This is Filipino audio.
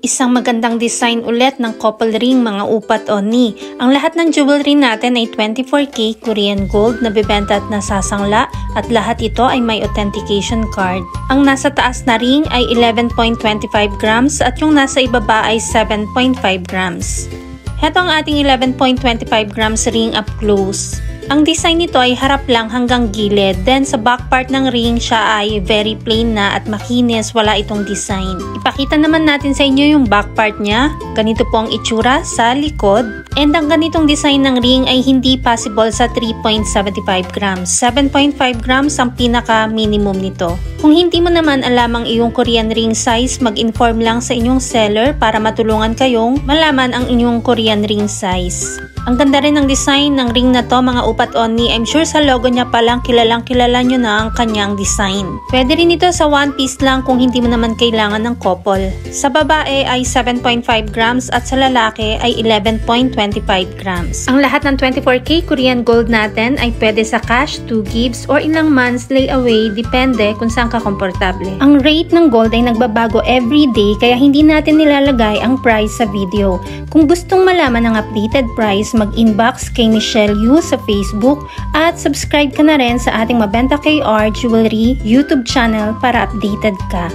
Isang magandang design ulit ng couple ring mga upat oni. Ang lahat ng jewelry natin ay 24K Korean gold na bibenta at nasasangla at lahat ito ay may authentication card. Ang nasa taas na ring ay 11.25 grams at yung nasa ibaba ay 7.5 grams. Heto ang ating 11.25 grams ring up close. Ang design nito ay harap lang hanggang gilid, then sa back part ng ring siya ay very plain na at makinis, wala itong design. Ipakita naman natin sa inyo yung back part niya. Ganito po ang itsura sa likod. And ang ganitong design ng ring ay hindi possible sa 3.75 grams. 7.5 grams ang pinaka minimum nito. Kung hindi mo naman alam ang iyong Korean ring size, mag-inform lang sa inyong seller para matulungan kayong malaman ang inyong Korean ring size. Ang ganda rin ng design ng ring na to mga upat oni. I'm sure sa logo niya palang kilalang kilala nyo na ang kanyang design. Pwede rin ito sa one piece lang kung hindi mo naman kailangan ng couple. Sa babae ay 7.5 grams at sa lalaki ay 11.25 grams. Ang lahat ng 24K Korean gold natin ay pwede sa cash, 2 gifts or ilang months layaway, depende kung saan ka komportable. Ang rate ng gold ay nagbabago every day kaya hindi natin nilalagay ang price sa video. Kung gustong malaman ang updated price, mag-inbox kay Michelle Yu sa Facebook at subscribe ka na rin sa ating Mabenta KR Jewelry YouTube channel para updated ka.